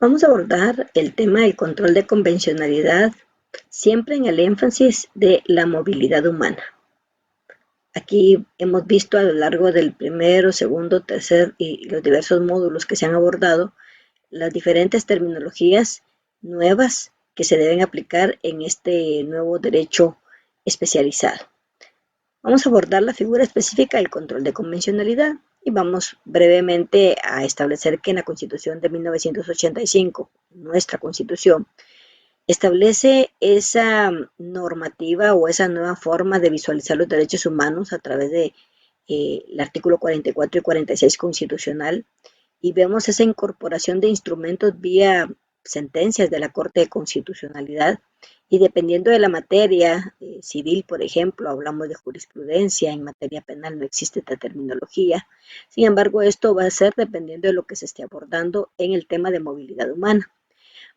Vamos a abordar el tema del control de convencionalidad, siempre en el énfasis de la movilidad humana. Aquí hemos visto a lo largo del primero, segundo, tercer y los diversos módulos que se han abordado, las diferentes terminologías nuevas que se deben aplicar en este nuevo derecho especializado. Vamos a abordar la figura específica del control de convencionalidad y vamos brevemente a establecer que en la Constitución de 1985, nuestra Constitución, establece esa normativa o esa nueva forma de visualizar los derechos humanos a través de el artículo 44 y 46 constitucional, y vemos esa incorporación de instrumentos vía sentencias de la Corte de Constitucionalidad, y dependiendo de la materia civil, por ejemplo, hablamos de jurisprudencia, en materia penal no existe esta terminología. Sin embargo, esto va a ser dependiendo de lo que se esté abordando en el tema de movilidad humana.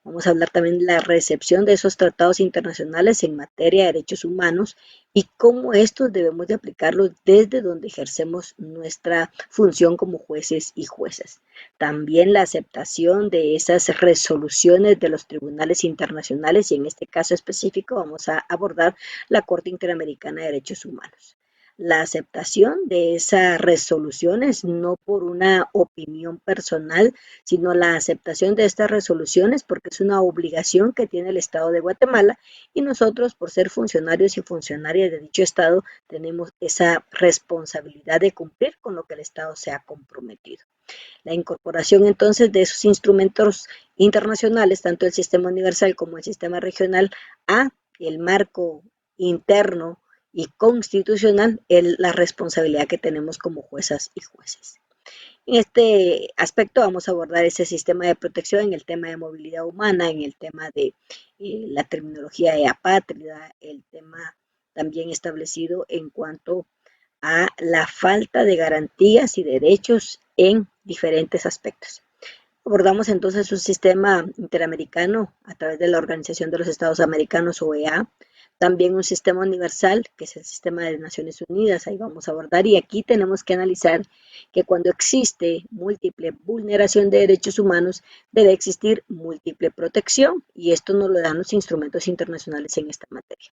Vamos a hablar también de la recepción de esos tratados internacionales en materia de derechos humanos y cómo estos debemos de aplicarlos desde donde ejercemos nuestra función como jueces y juezas. También la aceptación de esas resoluciones de los tribunales internacionales, y en este caso específico vamos a abordar la Corte Interamericana de Derechos Humanos. La aceptación de esas resoluciones, no por una opinión personal, sino la aceptación de estas resoluciones porque es una obligación que tiene el Estado de Guatemala, y nosotros, por ser funcionarios y funcionarias de dicho Estado, tenemos esa responsabilidad de cumplir con lo que el Estado se ha comprometido. La incorporación entonces de esos instrumentos internacionales, tanto el sistema universal como el sistema regional, a el marco interno y constitucional, es la responsabilidad que tenemos como juezas y jueces. En este aspecto vamos a abordar ese sistema de protección en el tema de movilidad humana, en el tema de la terminología de apátrida, el tema también establecido en cuanto a la falta de garantías y derechos en diferentes aspectos. Abordamos entonces un sistema interamericano a través de la Organización de los Estados Americanos, OEA, también un sistema universal, que es el sistema de Naciones Unidas, ahí vamos a abordar, y aquí tenemos que analizar que cuando existe múltiple vulneración de derechos humanos, debe existir múltiple protección, y esto nos lo dan los instrumentos internacionales en esta materia.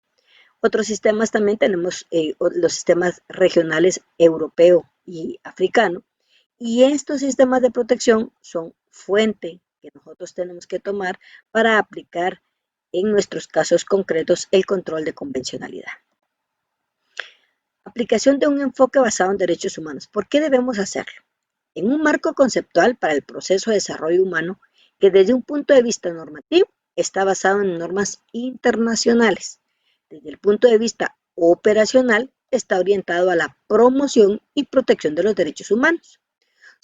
Otros sistemas también tenemos los sistemas regionales europeo y africano, y estos sistemas de protección son fuente que nosotros tenemos que tomar para aplicar en nuestros casos concretos el control de convencionalidad. Aplicación de un enfoque basado en derechos humanos. ¿Por qué debemos hacerlo? En un marco conceptual para el proceso de desarrollo humano que desde un punto de vista normativo está basado en normas internacionales. Desde el punto de vista operacional está orientado a la promoción y protección de los derechos humanos.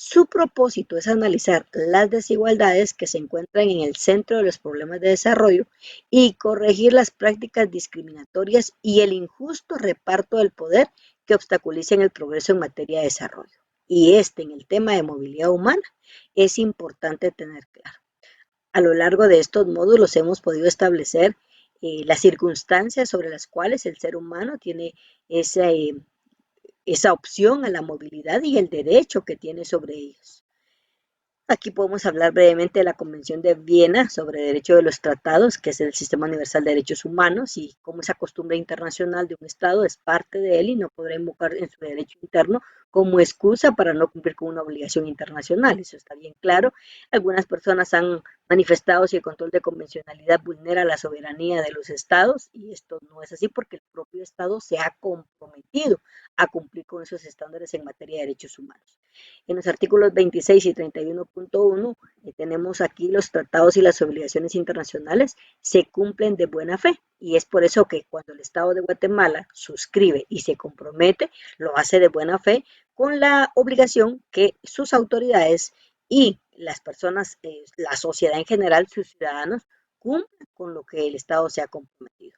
Su propósito es analizar las desigualdades que se encuentran en el centro de los problemas de desarrollo y corregir las prácticas discriminatorias y el injusto reparto del poder que obstaculicen el progreso en materia de desarrollo. Y en el tema de movilidad humana, es importante tener claro. A lo largo de estos módulos hemos podido establecer las circunstancias sobre las cuales el ser humano tiene esa opción a la movilidad y el derecho que tiene sobre ellos. Aquí podemos hablar brevemente de la Convención de Viena sobre Derecho de los Tratados, que es el Sistema Universal de Derechos Humanos, y cómo esa costumbre internacional de un Estado es parte de él y no podrá invocar en su derecho interno como excusa para no cumplir con una obligación internacional. Eso está bien claro. Algunas personas han manifestado si el control de convencionalidad vulnera la soberanía de los Estados, y esto no es así porque el propio Estado se ha comprometido a cumplir con esos estándares en materia de derechos humanos. En los artículos 26 y 31.1 tenemos aquí los tratados y las obligaciones internacionales se cumplen de buena fe, y es por eso que cuando el Estado de Guatemala suscribe y se compromete, lo hace de buena fe con la obligación que sus autoridades y las personas, la sociedad en general, sus ciudadanos, cumplan con lo que el Estado se ha comprometido.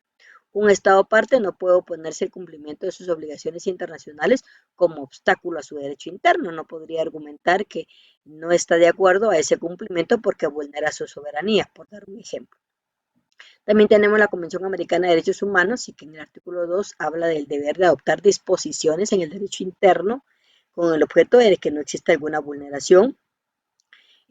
Un Estado parte no puede oponerse al cumplimiento de sus obligaciones internacionales como obstáculo a su derecho interno. No podría argumentar que no está de acuerdo a ese cumplimiento porque vulnera su soberanía, por dar un ejemplo. También tenemos la Convención Americana de Derechos Humanos, y que en el artículo 2 habla del deber de adoptar disposiciones en el derecho interno con el objeto de que no exista alguna vulneración.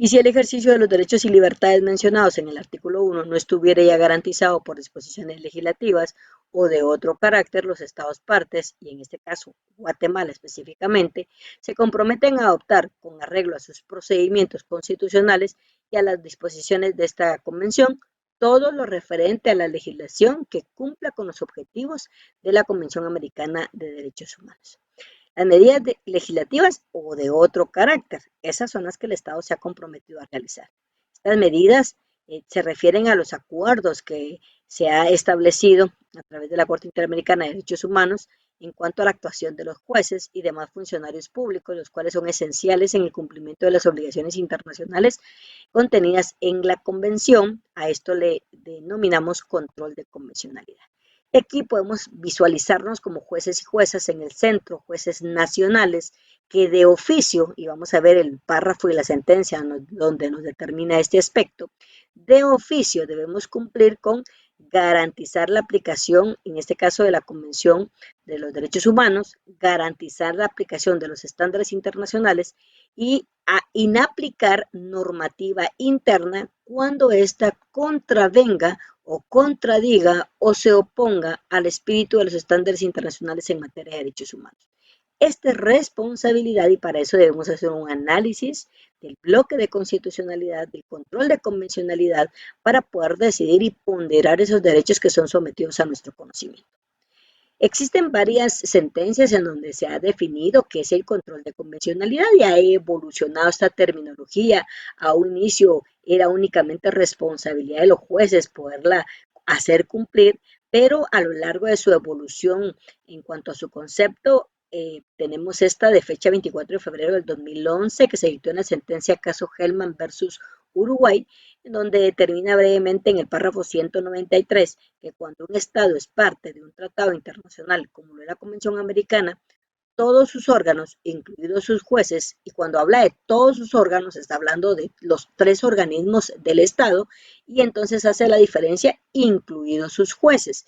Y si el ejercicio de los derechos y libertades mencionados en el artículo 1 no estuviera ya garantizado por disposiciones legislativas o de otro carácter, los Estados partes, y en este caso Guatemala específicamente, se comprometen a adoptar, con arreglo a sus procedimientos constitucionales y a las disposiciones de esta convención, todo lo referente a la legislación que cumpla con los objetivos de la Convención Americana de Derechos Humanos. Las medidas legislativas o de otro carácter, esas son las que el Estado se ha comprometido a realizar. Estas medidas se refieren a los acuerdos que se ha establecido a través de la Corte Interamericana de Derechos Humanos en cuanto a la actuación de los jueces y demás funcionarios públicos, los cuales son esenciales en el cumplimiento de las obligaciones internacionales contenidas en la Convención. A esto le denominamos control de convencionalidad. Aquí podemos visualizarnos como jueces y juezas en el centro, jueces nacionales que de oficio, y vamos a ver el párrafo y la sentencia donde nos determina este aspecto, de oficio debemos cumplir con garantizar la aplicación, en este caso de la Convención de los Derechos Humanos, garantizar la aplicación de los estándares internacionales y a inaplicar normativa interna cuando ésta contravenga o contradiga o se oponga al espíritu de los estándares internacionales en materia de derechos humanos. Esta es responsabilidad y para eso debemos hacer un análisis del bloque de constitucionalidad, del control de convencionalidad, para poder decidir y ponderar esos derechos que son sometidos a nuestro conocimiento. Existen varias sentencias en donde se ha definido qué es el control de convencionalidad y ha evolucionado esta terminología. A un inicio era únicamente responsabilidad de los jueces poderla hacer cumplir, pero a lo largo de su evolución en cuanto a su concepto, tenemos esta de fecha 24 de febrero del 2011 que se dictó en la sentencia caso Hellman versus Uruguay, en donde determina brevemente en el párrafo 193 que cuando un Estado es parte de un tratado internacional como lo es la Convención Americana, todos sus órganos, incluidos sus jueces, y cuando habla de todos sus órganos, está hablando de los 3 organismos del Estado, y entonces hace la diferencia, incluidos sus jueces.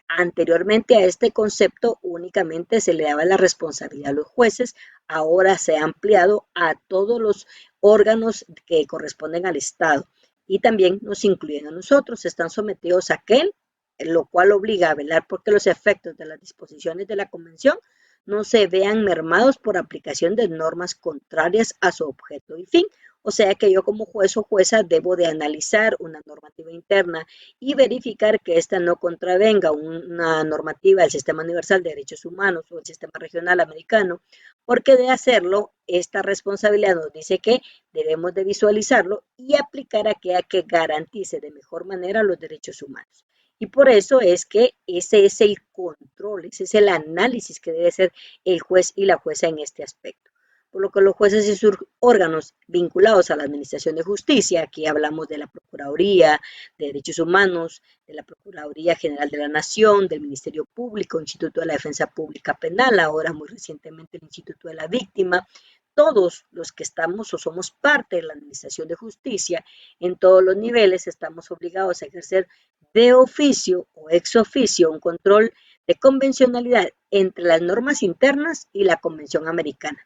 Anteriormente a este concepto únicamente se le daba la responsabilidad a los jueces, ahora se ha ampliado a todos los órganos que corresponden al Estado y también nos incluyen a nosotros, están sometidos a aquel, lo cual obliga a velar porque los efectos de las disposiciones de la Convención no se vean mermados por aplicación de normas contrarias a su objeto y fin. O sea que yo como juez o jueza debo de analizar una normativa interna y verificar que ésta no contravenga una normativa del Sistema Universal de Derechos Humanos o el Sistema Regional Americano, porque de hacerlo, esta responsabilidad nos dice que debemos de visualizarlo y aplicar aquella que garantice de mejor manera los derechos humanos. Y por eso es que ese es el control, ese es el análisis que debe hacer el juez y la jueza en este aspecto. Por lo que los jueces y sus órganos vinculados a la Administración de Justicia, aquí hablamos de la Procuraduría de Derechos Humanos, de la Procuraduría General de la Nación, del Ministerio Público, Instituto de la Defensa Pública Penal, ahora muy recientemente el Instituto de la Víctima, todos los que estamos o somos parte de la Administración de Justicia, en todos los niveles estamos obligados a ejercer de oficio o ex oficio un control de convencionalidad entre las normas internas y la Convención Americana,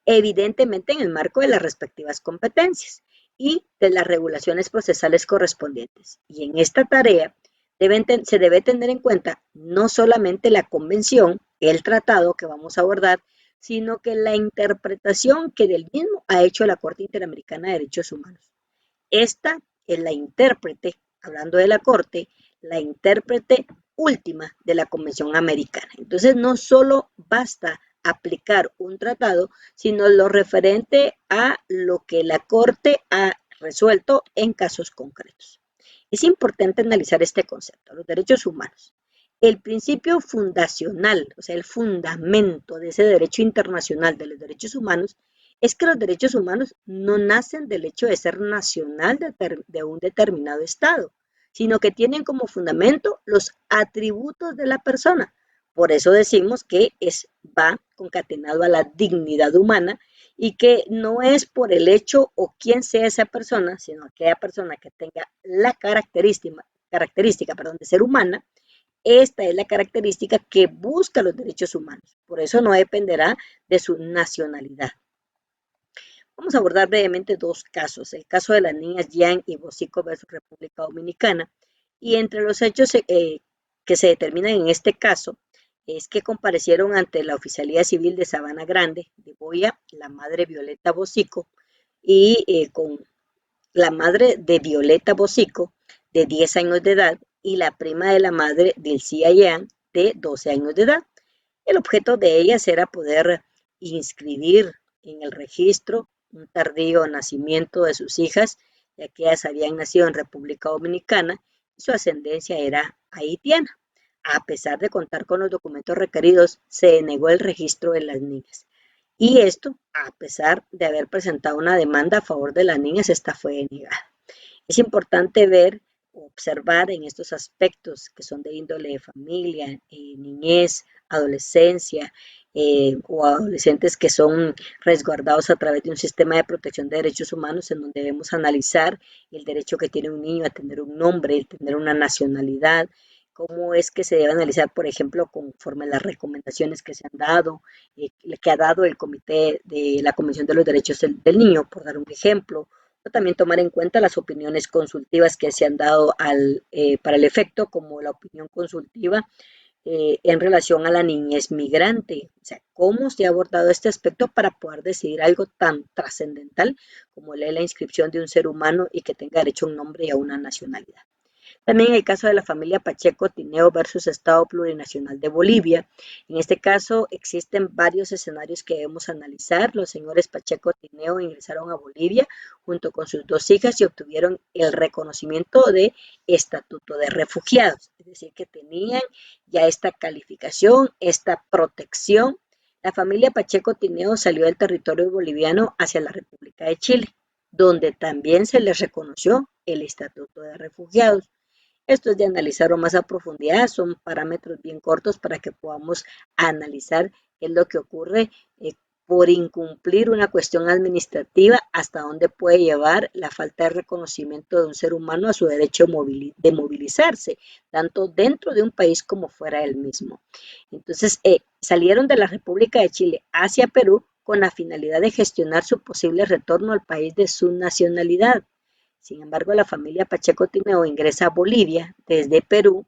evidentemente en el marco de las respectivas competencias y de las regulaciones procesales correspondientes. Y en esta tarea se debe tener en cuenta no solamente la convención, el tratado que vamos a abordar, sino que la interpretación que del mismo ha hecho la Corte Interamericana de Derechos Humanos. Esta es la intérprete, hablando de la Corte, la intérprete última de la Convención Americana. Entonces, no solo basta aplicar un tratado, sino lo referente a lo que la Corte ha resuelto en casos concretos. Es importante analizar este concepto, los derechos humanos. El principio fundacional, o sea, el fundamento de ese derecho internacional de los derechos humanos, es que los derechos humanos no nacen del hecho de ser nacional de un determinado Estado, sino que tienen como fundamento los atributos de la persona. Por eso decimos que va concatenado a la dignidad humana y que no es por el hecho o quién sea esa persona, sino aquella persona que tenga la característica de ser humana. Esta es la característica que busca los derechos humanos. Por eso no dependerá de su nacionalidad. Vamos a abordar brevemente dos casos, el caso de las niñas Yang y Bosico versus República Dominicana, y entre los hechos que se determinan en este caso es que comparecieron ante la Oficialía Civil de Sabana Grande de Boya la madre Violeta Bosico y con la madre de Violeta Bosico de 10 años de edad y la prima de la madre Dilcia Yang de 12 años de edad. El objeto de ellas era poder inscribir en el registro un tardío nacimiento de sus hijas, ya que ellas habían nacido en República Dominicana y su ascendencia era haitiana. A pesar de contar con los documentos requeridos, se negó el registro de las niñas. Y esto, a pesar de haber presentado una demanda a favor de las niñas, esta fue denegada. Es importante ver, observar en estos aspectos que son de índole de familia, niñez, adolescencia o adolescentes que son resguardados a través de un sistema de protección de derechos humanos en donde debemos analizar el derecho que tiene un niño a tener un nombre, a tener una nacionalidad, cómo es que se debe analizar, por ejemplo, conforme a las recomendaciones que se han dado, que ha dado el Comité de la Convención de los Derechos del Niño, por dar un ejemplo, también tomar en cuenta las opiniones consultivas que se han dado para el efecto, como la opinión consultiva en relación a la niñez migrante. O sea, cómo se ha abordado este aspecto para poder decidir algo tan trascendental como la inscripción de un ser humano y que tenga derecho a un nombre y a una nacionalidad. También el caso de la familia Pacheco Tineo versus Estado Plurinacional de Bolivia. En este caso existen varios escenarios que debemos analizar. Los señores Pacheco Tineo ingresaron a Bolivia junto con sus dos hijas y obtuvieron el reconocimiento de estatuto de refugiados, es decir, que tenían ya esta calificación, esta protección. La familia Pacheco Tineo salió del territorio boliviano hacia la República de Chile, donde también se les reconoció el estatuto de refugiados. Esto es de analizarlo más a profundidad, son parámetros bien cortos para que podamos analizar qué es lo que ocurre por incumplir una cuestión administrativa, hasta dónde puede llevar la falta de reconocimiento de un ser humano a su derecho de movilizarse, tanto dentro de un país como fuera del mismo. Entonces, salieron de la República de Chile hacia Perú con la finalidad de gestionar su posible retorno al país de su nacionalidad. Sin embargo, la familia Pacheco Tineo ingresa a Bolivia desde Perú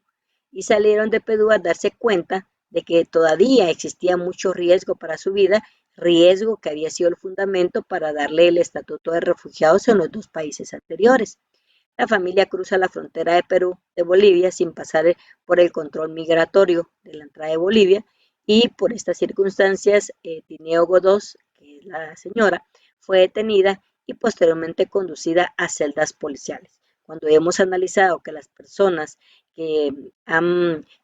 y salieron de Perú a darse cuenta de que todavía existía mucho riesgo para su vida, riesgo que había sido el fundamento para darle el estatuto de refugiados en los dos países anteriores. La familia cruza la frontera de Perú, de Bolivia, sin pasar por el control migratorio de la entrada de Bolivia, y por estas circunstancias, Tineo Godós, que es la señora, fue detenida y posteriormente conducida a celdas policiales. Cuando hemos analizado que las personas que,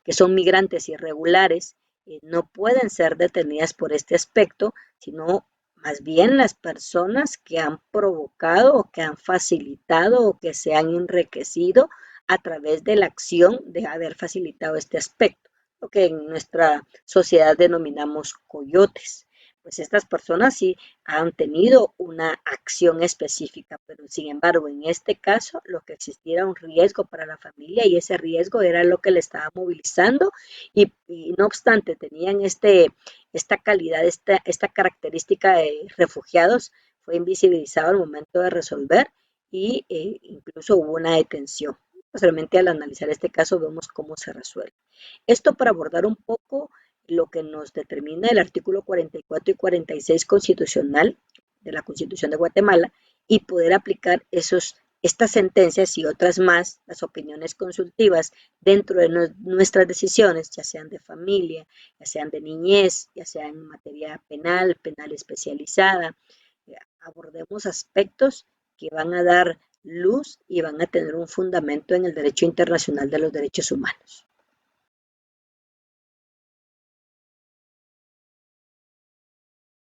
que son migrantes irregulares no pueden ser detenidas por este aspecto, sino más bien las personas que han provocado o que han facilitado o que se han enriquecido a través de la acción de haber facilitado este aspecto, lo que en nuestra sociedad denominamos coyotes. Pues estas personas sí han tenido una acción específica, pero sin embargo en este caso lo que existía era un riesgo para la familia y ese riesgo era lo que le estaba movilizando y no obstante tenían esta calidad, esta característica de refugiados, fue invisibilizado al momento de resolver y incluso hubo una detención. Posteriormente, al analizar este caso, vemos cómo se resuelve. Esto para abordar un poco lo que nos determina el artículo 44 y 46 constitucional de la Constitución de Guatemala y poder aplicar estas sentencias y otras más, las opiniones consultivas dentro de nuestras decisiones, ya sean de familia, ya sean de niñez, ya sean en materia penal, penal especializada. Abordemos aspectos que van a dar luz y van a tener un fundamento en el derecho internacional de los derechos humanos.